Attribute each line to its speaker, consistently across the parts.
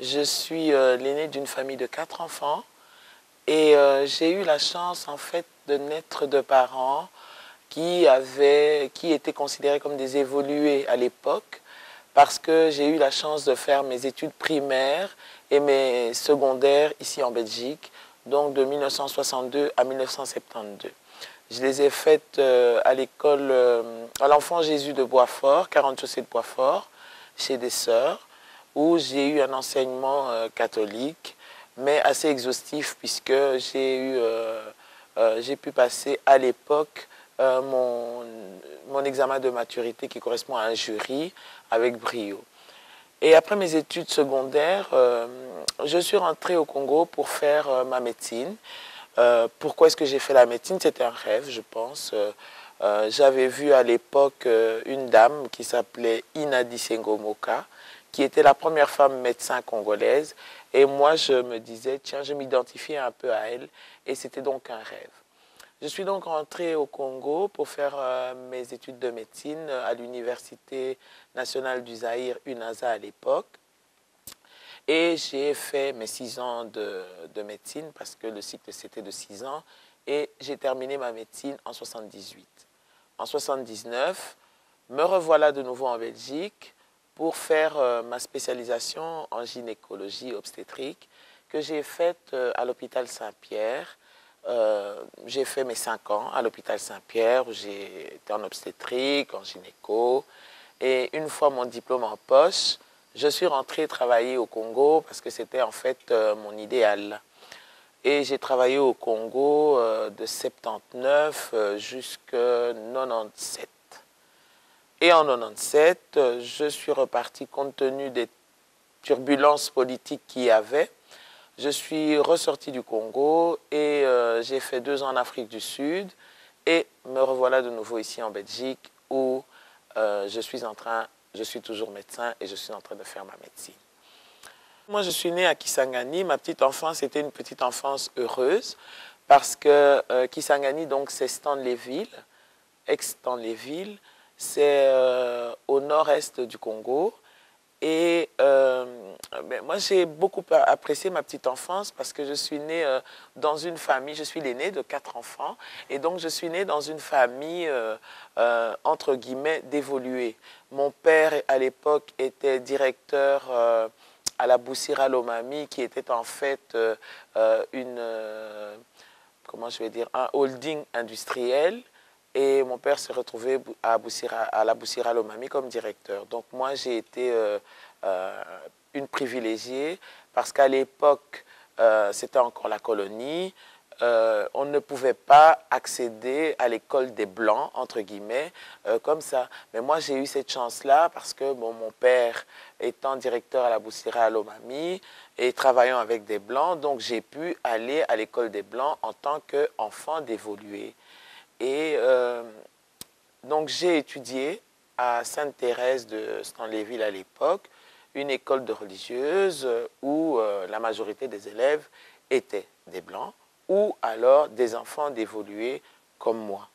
Speaker 1: Je suis l'aîné d'une famille de 4 enfants et j'ai eu la chance en fait de naître de parents qui étaient considérés comme des évolués à l'époque parce que j'ai eu la chance de faire mes études primaires et mes secondaires ici en Belgique, donc de 1962 à 1972. Je les ai faites à l'école, à l'Enfant Jésus de Boisfort, 40 chaussée de Boisfort, chez des sœurs, où j'ai eu un enseignement catholique, mais assez exhaustif puisque j'ai pu passer à l'époque mon examen de maturité qui correspond à un jury avec brio. Et après mes études secondaires, je suis rentrée au Congo pour faire ma médecine. Pourquoi est-ce que j'ai fait la médecine? C'était un rêve, je pense. J'avais vu à l'époque une dame qui s'appelait Inadi Sengomoka, qui était la première femme médecin congolaise. Et moi, je me disais, tiens, je m'identifiais un peu à elle. Et c'était donc un rêve. Je suis donc rentrée au Congo pour faire mes études de médecine à l'Université nationale du Zaïre, UNAZA à l'époque. Et j'ai fait mes 6 ans de médecine parce que le cycle c'était de 6 ans. Et j'ai terminé ma médecine en 78. En 79, me revoilà de nouveau en Belgique pour faire ma spécialisation en gynécologie obstétrique que j'ai faite à l'hôpital Saint-Pierre. J'ai fait mes 5 ans à l'hôpital Saint-Pierre où j'ai été en obstétrique, en gynéco. Et une fois mon diplôme en poche, je suis rentrée travailler au Congo parce que c'était en fait mon idéal. Et j'ai travaillé au Congo de 79 jusqu'à 97. Et en 97, je suis reparti compte tenu des turbulences politiques qu'il y avait. Je suis ressorti du Congo et j'ai fait 2 ans en Afrique du Sud et me revoilà de nouveau ici en Belgique où je suis toujours médecin et je suis en train de faire ma médecine. Moi, je suis né à Kisangani. Ma petite enfance était une petite enfance heureuse parce que Kisangani, donc, c'est Stanleyville, ex-Stanleyville. C'est au nord-est du Congo. Et moi, j'ai beaucoup apprécié ma petite enfance parce que je suis né dans une famille, je suis l'aîné de 4 enfants, et donc je suis né dans une famille, entre guillemets, d'évolués. Mon père, à l'époque, était directeur à la Boussira Lomami, qui était en fait comment je vais dire, un holding industriel. Et mon père s'est retrouvé à la Boussira Lomami comme directeur. Donc moi, j'ai été une privilégiée parce qu'à l'époque, c'était encore la colonie. On ne pouvait pas accéder à l'école des Blancs, entre guillemets, comme ça. Mais moi, j'ai eu cette chance-là parce que bon, mon père étant directeur à la Boussira Lomami et travaillant avec des Blancs, donc j'ai pu aller à l'école des Blancs en tant qu'enfant d'évoluer. Et donc j'ai étudié à Sainte-Thérèse de Stanleyville à l'époque, une école de religieuse où la majorité des élèves étaient des Blancs ou alors des enfants d'évoluer comme moi.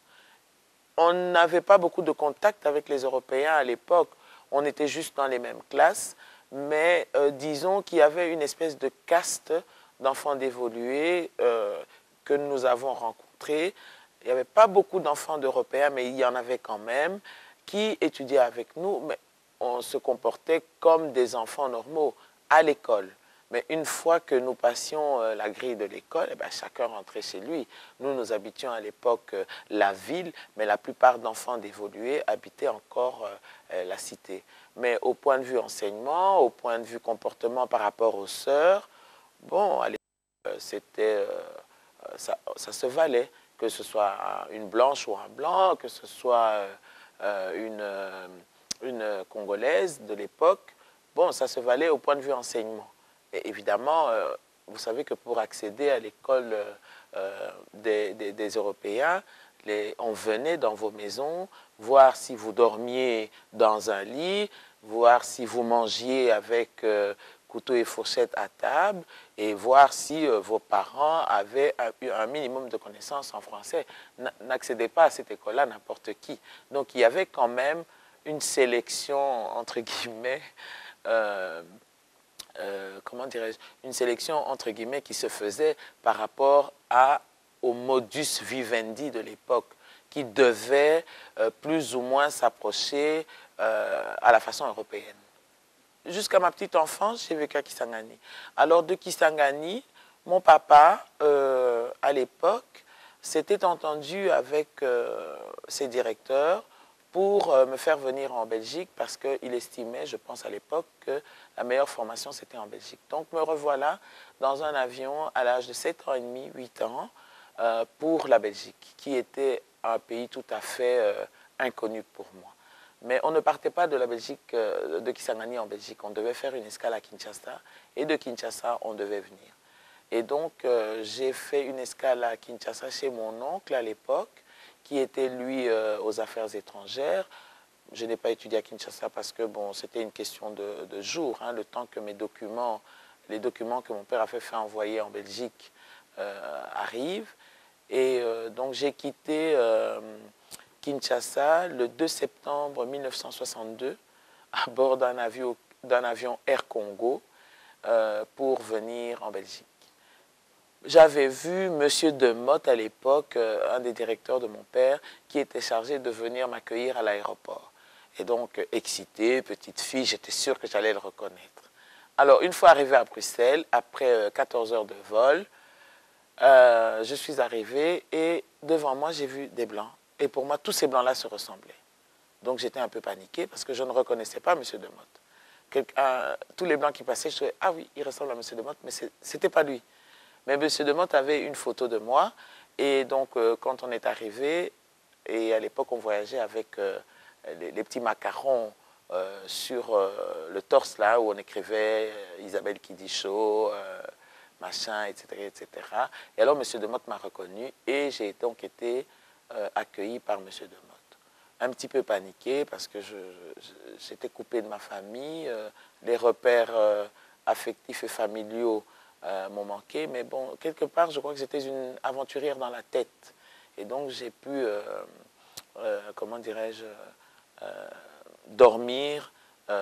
Speaker 1: On n'avait pas beaucoup de contact avec les Européens à l'époque, on était juste dans les mêmes classes, mais disons qu'il y avait une espèce de caste d'enfants d'évoluer que nous avons rencontrés. Il n'y avait pas beaucoup d'enfants d'Européens, mais il y en avait quand même, qui étudiaient avec nous, mais on se comportait comme des enfants normaux à l'école. Mais une fois que nous passions la grille de l'école, eh bien, chacun rentrait chez lui. Nous habitions à l'époque la ville, mais la plupart d'enfants d'évoluer habitaient encore la cité. Mais au point de vue enseignement, au point de vue comportement par rapport aux sœurs, bon, à l'époque, ça se valait, que ce soit une blanche ou un blanc, que ce soit une Congolaise de l'époque. Bon, ça se valait au point de vue enseignement. Et évidemment, vous savez que pour accéder à l'école des Européens, on venait dans vos maisons, voir si vous dormiez dans un lit, voir si vous mangiez avec couteau et fourchette à table et voir si vos parents avaient un minimum de connaissances en français. N'accédez pas à cette école-là n'importe qui. Donc il y avait quand même une sélection, entre guillemets, comment dirais-je, une sélection entre guillemets qui se faisait par rapport au modus vivendi de l'époque, qui devait plus ou moins s'approcher à la façon européenne. Jusqu'à ma petite enfance, j'ai vécu à Kisangani. Alors de Kisangani, mon papa, à l'époque, s'était entendu avec ses directeurs pour me faire venir en Belgique parce qu'il estimait, je pense à l'époque, que la meilleure formation c'était en Belgique. Donc me revoilà dans un avion à l'âge de 7 ans et demi, 8 ans, pour la Belgique, qui était un pays tout à fait inconnu pour moi. Mais on ne partait pas de la Belgique, de Kisangani en Belgique. On devait faire une escale à Kinshasa et de Kinshasa, on devait venir. Et donc, j'ai fait une escale à Kinshasa chez mon oncle à l'époque, qui était lui aux affaires étrangères. Je n'ai pas étudié à Kinshasa parce que bon, c'était une question de jours, hein, le temps que les documents que mon père a fait envoyer en Belgique arrivent. Et donc, j'ai quitté Kinshasa le 2 septembre 1962 à bord d'un avion Air Congo pour venir en Belgique. J'avais vu M. Demotte à l'époque, un des directeurs de mon père, qui était chargé de venir m'accueillir à l'aéroport. Et donc, excité, petite fille, j'étais sûr que j'allais le reconnaître. Alors, une fois arrivé à Bruxelles, après 14 heures de vol, je suis arrivé et devant moi, j'ai vu des blancs. Et pour moi, tous ces blancs-là se ressemblaient. Donc, j'étais un peu paniqué parce que je ne reconnaissais pas M. Demotte. Tous les blancs qui passaient, je disais, ah oui, il ressemble à M. Demotte, mais ce n'était pas lui. Mais M. Demotte avait une photo de moi. Et donc, quand on est arrivé, et à l'époque, on voyageait avec les petits macarons sur le torse, là, où on écrivait Isabelle Kidichaud, machin, etc., etc. Et alors, M. Demotte m'a reconnu et j'ai donc été accueilli par M. Demotte. Un petit peu paniqué parce que j'étais coupé de ma famille, les repères affectifs et familiaux m'ont manqué, mais bon, quelque part, je crois que j'étais une aventurière dans la tête. Et donc, j'ai pu, comment dirais-je, dormir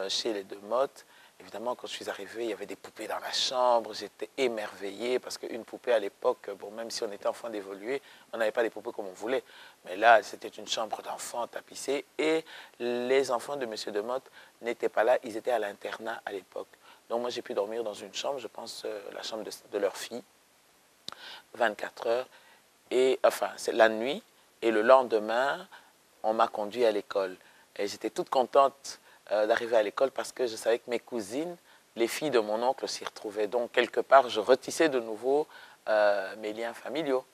Speaker 1: chez les Demotte. Évidemment, quand je suis arrivé, il y avait des poupées dans la chambre. J'étais émerveillé parce qu'une poupée à l'époque, bon, même si on était enfant d'évoluer, on n'avait pas des poupées comme on voulait. Mais là, c'était une chambre d'enfants tapissée et les enfants de M. Demotte n'étaient pas là, ils étaient à l'internat à l'époque. Donc moi, j'ai pu dormir dans une chambre, je pense la chambre de leur fille, 24 heures, et enfin, c'est la nuit, et le lendemain, on m'a conduit à l'école. Et j'étais toute contente d'arriver à l'école parce que je savais que mes cousines, les filles de mon oncle, s'y retrouvaient. Donc, quelque part, je retissais de nouveau mes liens familiaux.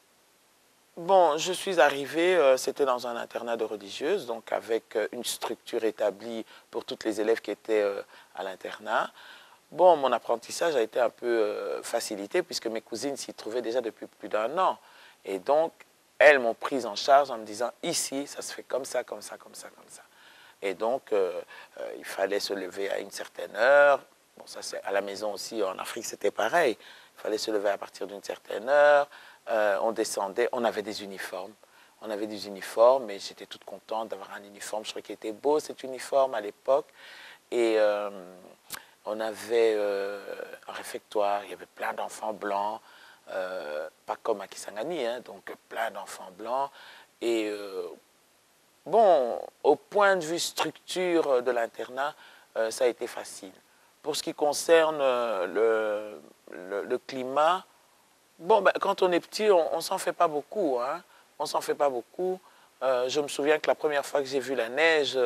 Speaker 1: Bon, je suis arrivée, c'était dans un internat de religieuses, donc avec une structure établie pour toutes les élèves qui étaient à l'internat. Bon, mon apprentissage a été un peu facilité puisque mes cousines s'y trouvaient déjà depuis plus d'1 an. Et donc, elles m'ont prise en charge en me disant, ici, ça se fait comme ça, comme ça, comme ça, comme ça. Et donc, il fallait se lever à une certaine heure. Bon, ça, c'est à la maison aussi, en Afrique, c'était pareil. Il fallait se lever à partir d'une certaine heure. On descendait, on avait des uniformes. On avait des uniformes et j'étais toute contente d'avoir un uniforme. Je trouvais qu'il était beau, cet uniforme, à l'époque. Et on avait un réfectoire, il y avait plein d'enfants blancs, pas comme à Kisangani, hein, donc plein d'enfants blancs. Et bon, au point de vue structure de l'internat, ça a été facile. Pour ce qui concerne le climat, bon, ben, quand on est petit, on ne s'en fait pas beaucoup. Hein. On s'en fait pas beaucoup. Je me souviens que la première fois que j'ai vu la neige,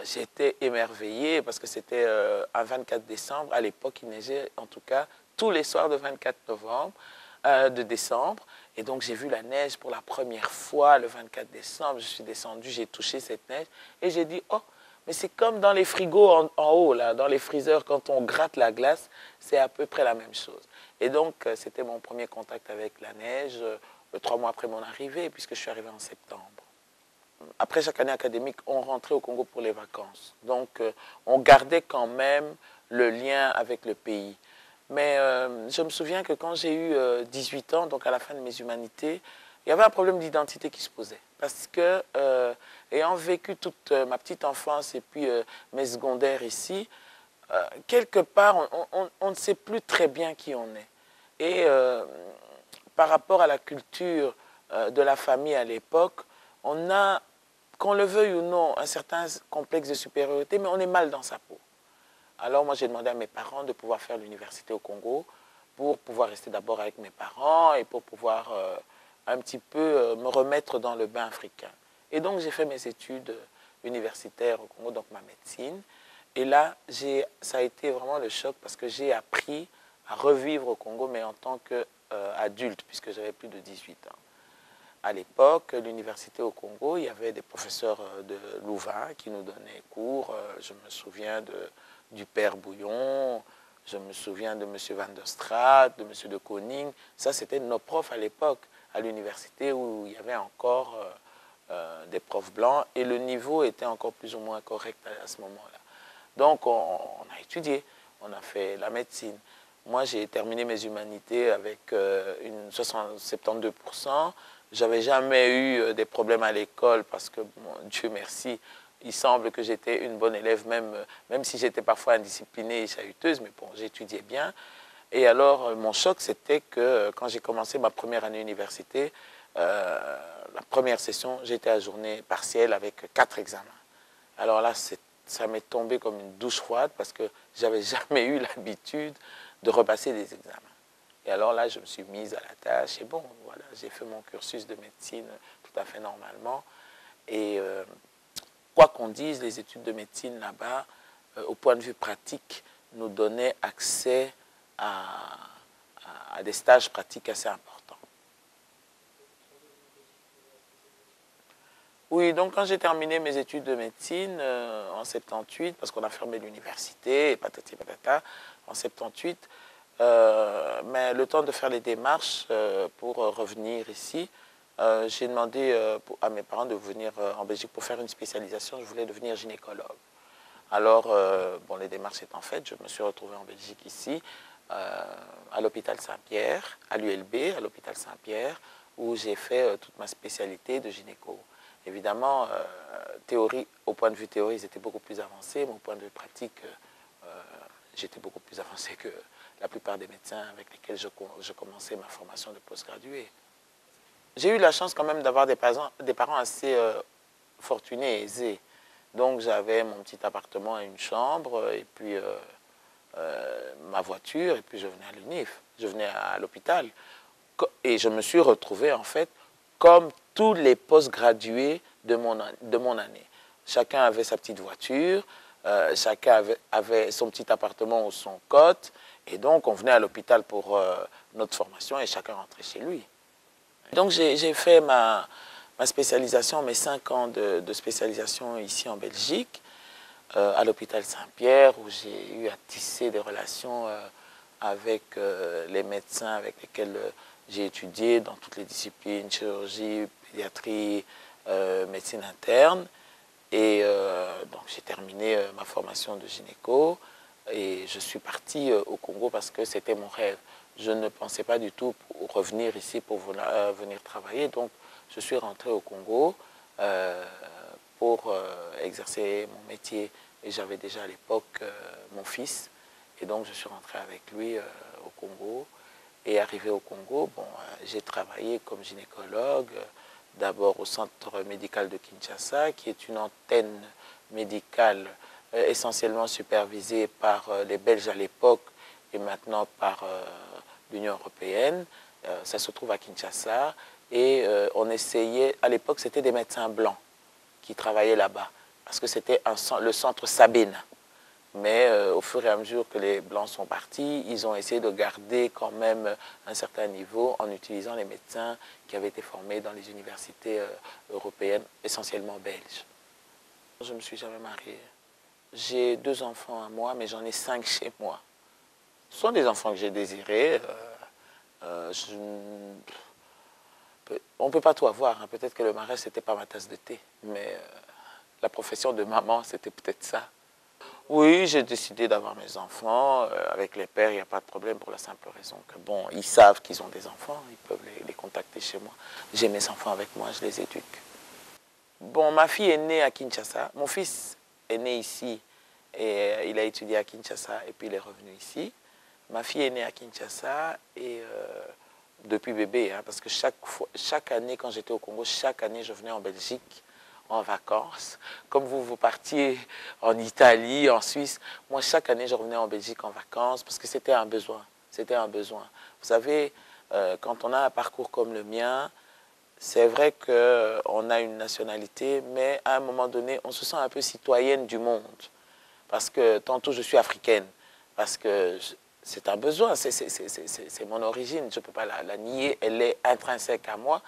Speaker 1: j'étais émerveillé parce que c'était un 24 décembre. À l'époque, il neigeait en tout cas tous les soirs de 24 de décembre. Et donc, j'ai vu la neige pour la première fois le 24 décembre. Je suis descendu, j'ai touché cette neige et j'ai dit, oh, mais c'est comme dans les frigos en haut, là, dans les freezers, quand on gratte la glace, c'est à peu près la même chose. Et donc, c'était mon premier contact avec la neige, 3 mois après mon arrivée, puisque je suis arrivé en septembre. Après chaque année académique, on rentrait au Congo pour les vacances. Donc, on gardait quand même le lien avec le pays. Mais je me souviens que quand j'ai eu 18 ans, donc à la fin de mes humanités, il y avait un problème d'identité qui se posait. Parce que, ayant vécu toute ma petite enfance et puis mes secondaires ici, quelque part, on ne sait plus très bien qui on est. Et par rapport à la culture de la famille à l'époque, on a, qu'on le veuille ou non, un certain complexe de supériorité, mais on est mal dans sa peau. Alors moi, j'ai demandé à mes parents de pouvoir faire l'université au Congo pour pouvoir rester d'abord avec mes parents et pour pouvoir un petit peu me remettre dans le bain africain. Et donc, j'ai fait mes études universitaires au Congo, donc ma médecine. Et là, ça a été vraiment le choc parce que j'ai appris à revivre au Congo, mais en tant qu'adulte, puisque j'avais plus de 18 ans. À l'époque, l'université au Congo, il y avait des professeurs de Louvain qui nous donnaient cours. Je me souviens du père Bouillon, je me souviens de M. Van der Straat, de M. de Koning. Ça, c'était nos profs à l'époque, à l'université où il y avait encore des profs blancs et le niveau était encore plus ou moins correct à ce moment-là. Donc, on a étudié, on a fait la médecine. Moi, j'ai terminé mes humanités avec une 72%. Je n'avais jamais eu des problèmes à l'école parce que, bon, Dieu merci, il semble que j'étais une bonne élève, même si j'étais parfois indisciplinée et chahuteuse, mais bon, j'étudiais bien. Et alors, mon choc, c'était que quand j'ai commencé ma première année université, la première session, j'étais à journée partielle avec 4 examens. Alors là, ça m'est tombé comme une douche froide parce que j'avais jamais eu l'habitude de repasser des examens. Et alors là, je me suis mise à la tâche et bon, voilà, j'ai fait mon cursus de médecine tout à fait normalement. Et quoi qu'on dise, les études de médecine là-bas, au point de vue pratique, nous donnaient accès à des stages pratiques assez importants. Oui, donc quand j'ai terminé mes études de médecine en 78, parce qu'on a fermé l'université, et patati patata, en 78, mais le temps de faire les démarches pour revenir ici, j'ai demandé à mes parents de venir en Belgique pour faire une spécialisation. Je voulais devenir gynécologue. Alors, bon, les démarches étant faites, je me suis retrouvé en Belgique ici, à l'hôpital Saint-Pierre, à l'ULB, à l'hôpital Saint-Pierre, où j'ai fait toute ma spécialité de gynéco. Évidemment, au point de vue théorie, ils étaient beaucoup plus avancés, mais au point de vue pratique, j'étais beaucoup plus avancé que la plupart des médecins avec lesquels je commençais ma formation de postgradué. J'ai eu la chance quand même d'avoir des parents assez fortunés et aisés. Donc j'avais mon petit appartement et une chambre, et puis ma voiture, et puis je venais à l'UNIF, je venais à l'hôpital. Et je me suis retrouvé en fait comme tous les postgradués de mon année. Chacun avait sa petite voiture, chacun avait son petit appartement ou son cote, et donc on venait à l'hôpital pour notre formation et chacun rentrait chez lui. Donc j'ai fait ma spécialisation, mes 5 ans de spécialisation ici en Belgique, à l'hôpital Saint-Pierre, où j'ai eu à tisser des relations avec les médecins avec lesquels j'ai étudié dans toutes les disciplines, chirurgie, pédiatrie, médecine interne. Et donc j'ai terminé ma formation de gynéco et je suis parti au Congo parce que c'était mon rêve. Je ne pensais pas du tout revenir ici pour venir travailler. Donc je suis rentré au Congo pour exercer mon métier. Et j'avais déjà à l'époque mon fils. Et donc je suis rentré avec lui au Congo. Et arrivé au Congo, bon, j'ai travaillé comme gynécologue, d'abord au centre médical de Kinshasa, qui est une antenne médicale essentiellement supervisée par les Belges à l'époque et maintenant par l'Union européenne. Ça se trouve à Kinshasa. Et on essayait, à l'époque, c'était des médecins blancs qui travaillaient là-bas, parce que c'était le centre Sabine. Mais au fur et à mesure que les Blancs sont partis, ils ont essayé de garder quand même un certain niveau en utilisant les médecins qui avaient été formés dans les universités européennes, essentiellement belges. Je ne me suis jamais mariée. J'ai 2 enfants à moi, mais j'en ai 5 chez moi. Ce sont des enfants que j'ai désirés. On ne peut pas tout avoir. Hein. Peut-être que le mariage, ce n'était pas ma tasse de thé. Mais la profession de maman, c'était peut-être ça. Oui, j'ai décidé d'avoir mes enfants. Avec les pères, il n'y a pas de problème pour la simple raison que, bon, ils savent qu'ils ont des enfants. Ils peuvent les contacter chez moi. J'ai mes enfants avec moi, je les éduque. Bon, ma fille est née à Kinshasa. Mon fils est né ici. et il a étudié à Kinshasa et puis il est revenu ici. Ma fille est née à Kinshasa et depuis bébé, hein, parce que chaque année, quand j'étais au Congo, chaque année, je venais en Belgique en vacances. Comme vous partiez en Italie, en Suisse, moi, chaque année, je revenais en Belgique en vacances parce que c'était un besoin. C'était un besoin. Vous savez, quand on a un parcours comme le mien, c'est vrai qu'on a une nationalité, mais à un moment donné, on se sent un peu citoyenne du monde. Parce que tantôt, je suis africaine, parce que c'est un besoin, c'est mon origine, je ne peux pas la nier, elle est intrinsèque à moi.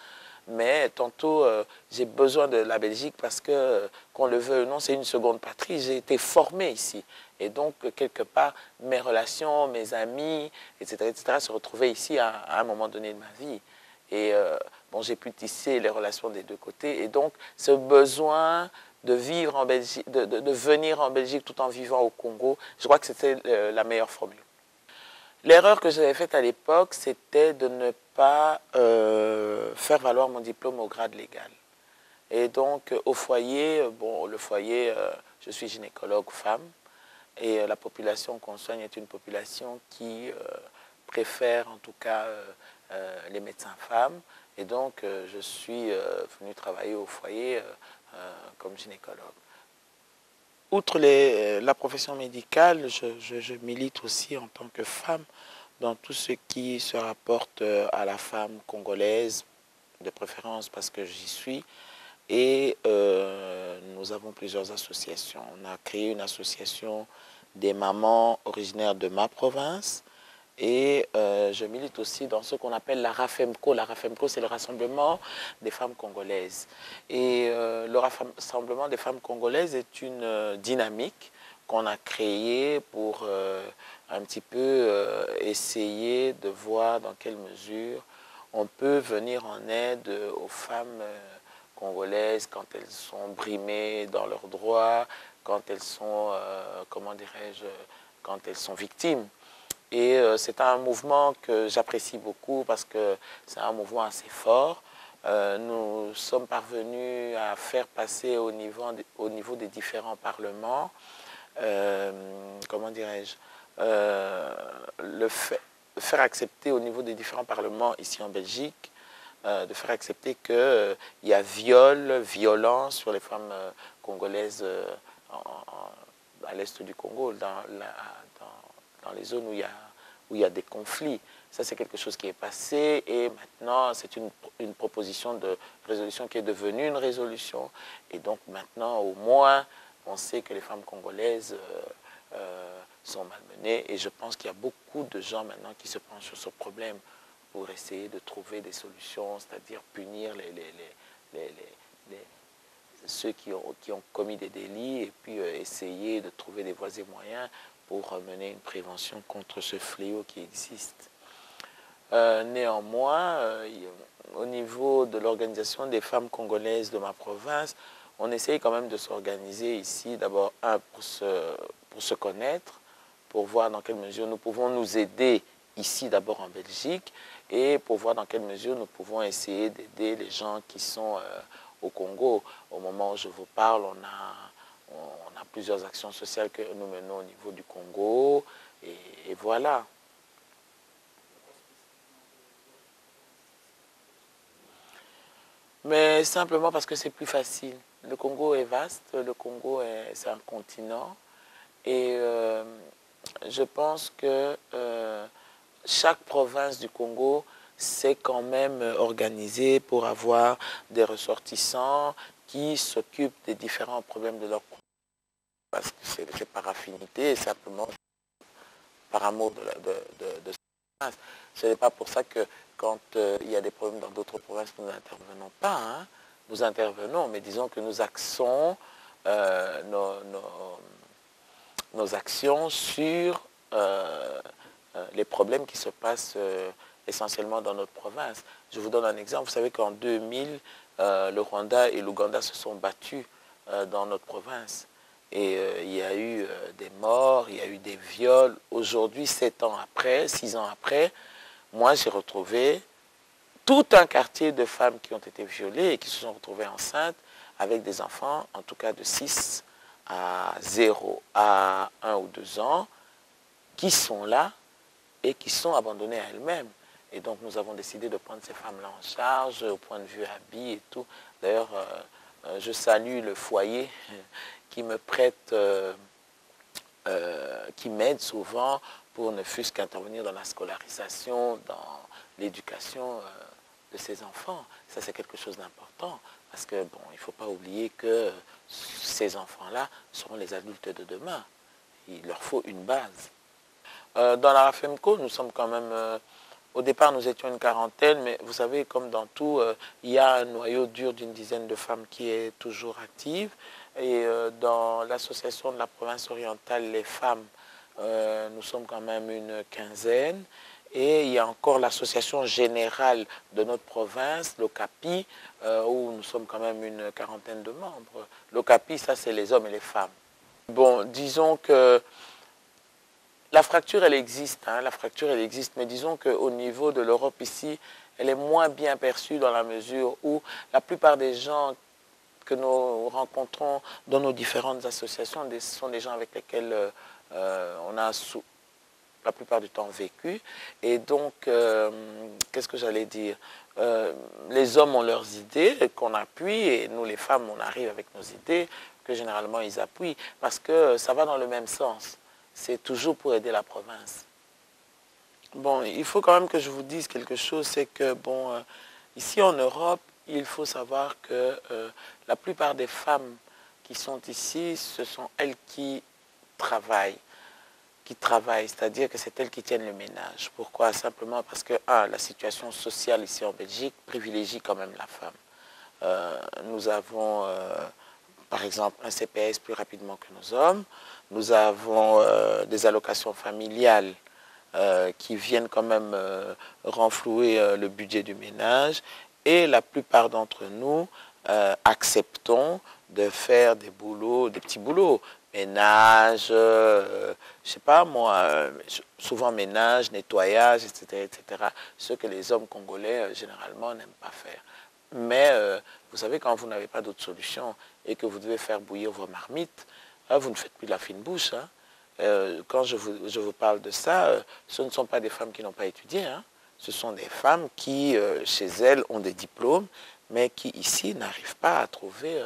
Speaker 1: Mais tantôt, j'ai besoin de la Belgique parce que, qu'on le veuille ou non, c'est une seconde patrie. J'ai été formé ici. Et donc, quelque part, mes relations, mes amis, etc., se retrouvaient ici à un moment donné de ma vie. Et bon, j'ai pu tisser les relations des deux côtés. Et donc, ce besoin de vivre en Belgique, de venir en Belgique tout en vivant au Congo, je crois que c'était la meilleure formule. L'erreur que j'avais faite à l'époque, c'était de ne pas faire valoir mon diplôme au grade légal. Et donc, au foyer, bon, le foyer, je suis gynécologue femme, et la population qu'on soigne est une population qui préfère en tout cas les médecins femmes. Et donc, je suis venu travailler au foyer comme gynécologue. Outre la profession médicale, je milite aussi en tant que femme dans tout ce qui se rapporte à la femme congolaise, de préférence parce que j'y suis. Et nous avons plusieurs associations. On a créé une association des mamans originaires de ma province. Et je milite aussi dans ce qu'on appelle la RAFEMCO. La RAFEMCO, c'est le Rassemblement des femmes congolaises. Et le Rassemblement des femmes congolaises est une dynamique qu'on a créée pour un petit peu essayer de voir dans quelle mesure on peut venir en aide aux femmes congolaises quand elles sont brimées dans leurs droits, quand elles sont, comment dirais-je, quand elles sont victimes. Et c'est un mouvement que j'apprécie beaucoup parce que c'est un mouvement assez fort. Nous sommes parvenus à faire passer au niveau des différents parlements, comment dirais-je, faire accepter au niveau des différents parlements ici en Belgique, de faire accepter qu'il y a viol, violence sur les femmes congolaises à l'est du Congo, dans les zones où il y a des conflits. Ça, c'est quelque chose qui est passé et maintenant, c'est une proposition de résolution qui est devenue une résolution. Et donc maintenant, au moins, on sait que les femmes congolaises sont malmenées et je pense qu'il y a beaucoup de gens maintenant qui se penchent sur ce problème pour essayer de trouver des solutions, c'est-à-dire punir ceux qui ont commis des délits et puis essayer de trouver des voies et moyens pour mener une prévention contre ce fléau qui existe. Néanmoins, au niveau de l'organisation des femmes congolaises de ma province, on essaye quand même de s'organiser ici, d'abord pour se connaître, pour voir dans quelle mesure nous pouvons nous aider ici d'abord en Belgique et pour voir dans quelle mesure nous pouvons essayer d'aider les gens qui sont au Congo. Au moment où je vous parle, on a plusieurs actions sociales que nous menons au niveau du Congo et voilà. Mais simplement parce que c'est plus facile. Le Congo est vaste, le Congo c'est un continent et je pense que chaque province du Congo s'est quand même organisée pour avoir des ressortissants qui s'occupent des différents problèmes de leur province. Parce que c'est par affinité, simplement par amour de cette province. Ce n'est pas pour ça que quand il y a des problèmes dans d'autres provinces, nous n'intervenons pas. Hein. Nous intervenons, mais disons que nous axons nos actions sur les problèmes qui se passent essentiellement dans notre province. Je vous donne un exemple. Vous savez qu'en 2000, le Rwanda et l'Ouganda se sont battus dans notre province. Et il y a eu des morts, il y a eu des viols. Aujourd'hui, 7 ans après, 6 ans après, moi j'ai retrouvé tout un quartier de femmes qui ont été violées et qui se sont retrouvées enceintes avec des enfants, en tout cas de 6 à 0 à 1 ou 2 ans qui sont là et qui sont abandonnées à elles-mêmes. Et donc nous avons décidé de prendre ces femmes-là en charge au point de vue habits et tout. D'ailleurs, je salue le foyer qui me prête, qui m'aide souvent pour ne fût-ce qu'intervenir dans la scolarisation, dans l'éducation de ces enfants. Ça, c'est quelque chose d'important parce que, bon, il ne faut pas oublier que ces enfants-là seront les adultes de demain. Il leur faut une base. Dans la RAFEMCO, nous sommes quand même... au départ, nous étions une quarantaine, mais vous savez, comme dans tout, il y a un noyau dur d'une dizaine de femmes qui est toujours active. Et dans l'association de la province orientale, les femmes, nous sommes quand même une quinzaine. Et il y a encore l'association générale de notre province, l'OCAPI, où nous sommes quand même une quarantaine de membres. L'OCAPI, ça, c'est les hommes et les femmes. Bon, disons que la fracture, elle existe, hein, la fracture, elle existe, mais disons qu'au niveau de l'Europe ici, elle est moins bien perçue dans la mesure où la plupart des gens que nous rencontrons dans nos différentes associations sont des gens avec lesquels on a la plupart du temps vécu. Et donc, qu'est-ce que j'allais dire? Les hommes ont leurs idées qu'on appuie et nous, les femmes, on arrive avec nos idées que généralement ils appuient parce que ça va dans le même sens. C'est toujours pour aider la province. Bon, il faut quand même que je vous dise quelque chose, c'est que, bon, ici en Europe, il faut savoir que la plupart des femmes qui sont ici, ce sont elles qui travaillent, c'est-à-dire que c'est elles qui tiennent le ménage. Pourquoi? Simplement parce que, la situation sociale ici en Belgique privilégie quand même la femme. Nous avons, par exemple, un CPS plus rapidement que nos hommes. Nous avons des allocations familiales qui viennent quand même renflouer le budget du ménage. Et la plupart d'entre nous acceptons de faire des boulots, des petits boulots. Ménage, je sais pas moi, souvent ménage, nettoyage, etc., etc. Ce que les hommes congolais généralement n'aiment pas faire. Mais vous savez, quand vous n'avez pas d'autre solution et que vous devez faire bouillir vos marmites, vous ne faites plus de la fine bouche. Hein. Quand je vous parle de ça, ce ne sont pas des femmes qui n'ont pas étudié. Hein. Ce sont des femmes qui, chez elles, ont des diplômes, mais qui, ici, n'arrivent pas à trouver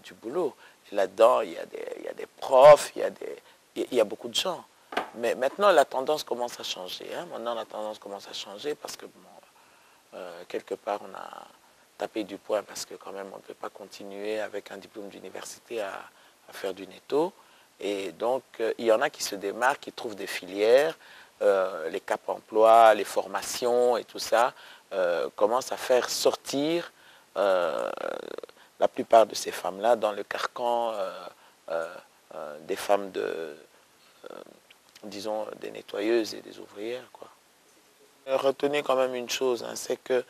Speaker 1: du boulot. Là-dedans, il y a des profs, il y a beaucoup de gens. Mais maintenant, la tendance commence à changer. Hein. Maintenant, la tendance commence à changer parce que, bon, quelque part, on a tapé du poing parce que quand même, on ne peut pas continuer avec un diplôme d'université à faire du netto. Et donc, il y en a qui se démarquent, qui trouvent des filières, les Cap Emploi, les formations et tout ça, commencent à faire sortir la plupart de ces femmes-là dans le carcan des femmes disons, des nettoyeuses et des ouvrières, quoi. Retenez quand même une chose, hein, c'est que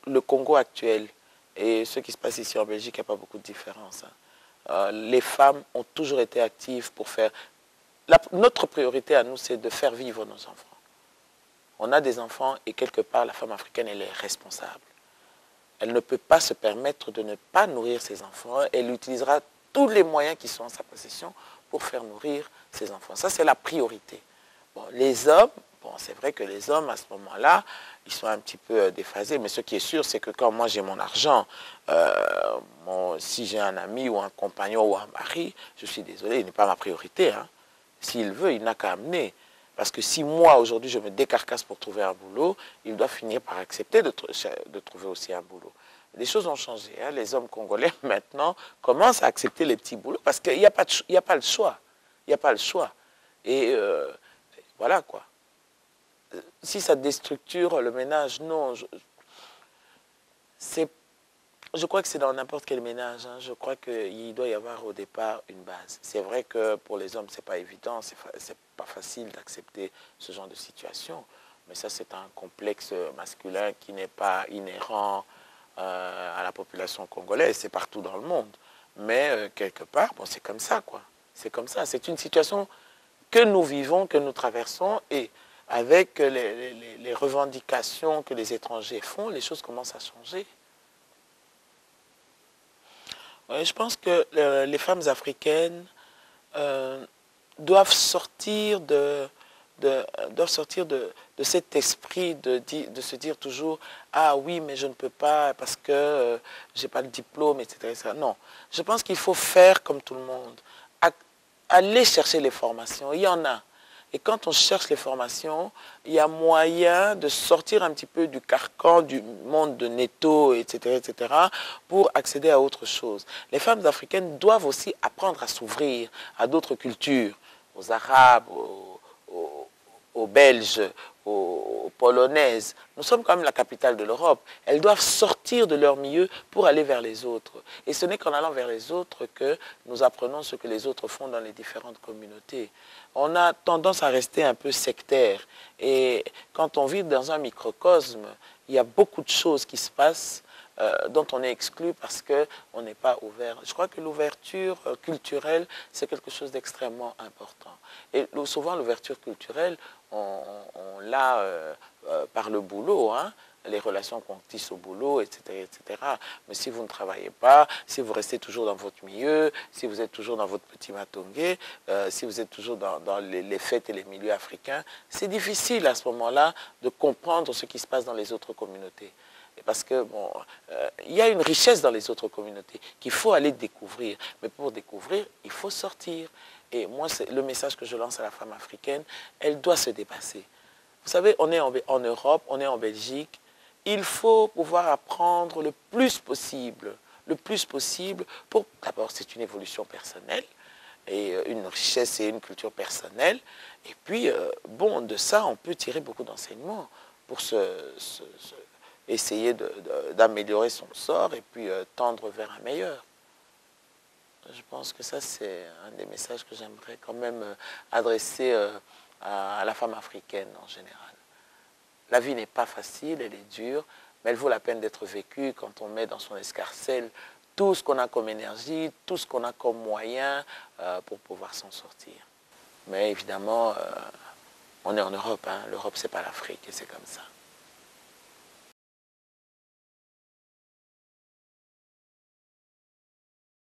Speaker 1: le Congo actuel et ce qui se passe ici en Belgique, il n'y a pas beaucoup de différence. Hein. Les femmes ont toujours été actives pour faire... notre priorité à nous, c'est de faire vivre nos enfants. On a des enfants et quelque part, la femme africaine, elle est responsable. Elle ne peut pas se permettre de ne pas nourrir ses enfants. Elle utilisera tous les moyens qui sont en sa possession pour faire nourrir ses enfants. Ça, c'est la priorité. Bon, les hommes, bon, c'est vrai que les hommes, à ce moment-là, ils sont un petit peu déphasés. Mais ce qui est sûr, c'est que quand moi j'ai mon argent, si j'ai un ami ou un compagnon ou un mari, je suis désolé, il n'est pas ma priorité. Hein. S'il veut, il n'a qu'à amener. Parce que si moi, aujourd'hui, je me décarcasse pour trouver un boulot, il doit finir par accepter de trouver aussi un boulot. Les choses ont changé. Hein. Les hommes congolais, maintenant, commencent à accepter les petits boulots parce qu'il n'y a pas le choix. Il n'y a pas le choix. Et voilà, quoi. Si ça déstructure le ménage, non. Je crois que c'est dans n'importe quel ménage. Hein. Je crois qu'il doit y avoir au départ une base. C'est vrai que pour les hommes, ce n'est pas évident, c'est pas facile d'accepter ce genre de situation. Mais ça, c'est un complexe masculin qui n'est pas inhérent à la population congolaise. C'est partout dans le monde. Mais quelque part, bon, c'est comme ça, quoi. C'est comme ça. C'est une situation que nous vivons, que nous traversons. Et avec les revendications que les étrangers font, les choses commencent à changer. Je pense que les femmes africaines euh, doivent sortir doivent sortir de cet esprit de se dire toujours « Ah oui, mais je ne peux pas parce que je n'ai pas le diplôme, etc. etc. » Non, je pense qu'il faut faire comme tout le monde. Aller chercher les formations, il y en a. Et quand on cherche les formations, il y a moyen de sortir un petit peu du carcan du monde de netto, etc., etc., pour accéder à autre chose. Les femmes africaines doivent aussi apprendre à s'ouvrir à d'autres cultures, aux Arabes, aux Belges, aux Polonaises. Nous sommes quand même la capitale de l'Europe. Elles doivent sortir de leur milieu pour aller vers les autres. Et ce n'est qu'en allant vers les autres que nous apprenons ce que les autres font dans les différentes communautés. On a tendance à rester un peu sectaire. Et quand on vit dans un microcosme, il y a beaucoup de choses qui se passent dont on est exclu parce qu'on n'est pas ouvert. Je crois que l'ouverture culturelle, c'est quelque chose d'extrêmement important. Et souvent, l'ouverture culturelle, on l'a par le boulot, hein, les relations qu'on tisse au boulot, etc., etc. Mais si vous ne travaillez pas, si vous restez toujours dans votre milieu, si vous êtes toujours dans votre petit matongué, si vous êtes toujours dans les fêtes et les milieux africains, c'est difficile à ce moment-là de comprendre ce qui se passe dans les autres communautés. Parce que, bon, il y a une richesse dans les autres communautés qu'il faut aller découvrir. Mais pour découvrir, il faut sortir. Et moi, c'est le message que je lance à la femme africaine, elle doit se dépasser. Vous savez, on est en Europe, on est en Belgique. Il faut pouvoir apprendre le plus possible. Le plus possible pour, d'abord, c'est une évolution personnelle et une richesse et une culture personnelle. Et puis, bon, de ça, on peut tirer beaucoup d'enseignements pour essayer d'améliorer son sort et puis tendre vers un meilleur. Je pense que ça, c'est un des messages que j'aimerais quand même adresser à la femme africaine en général. La vie n'est pas facile, elle est dure, mais elle vaut la peine d'être vécue quand on met dans son escarcelle tout ce qu'on a comme énergie, tout ce qu'on a comme moyen pour pouvoir s'en sortir. Mais évidemment, on est en Europe, hein. L'Europe, c'est pas l'Afrique et c'est comme ça.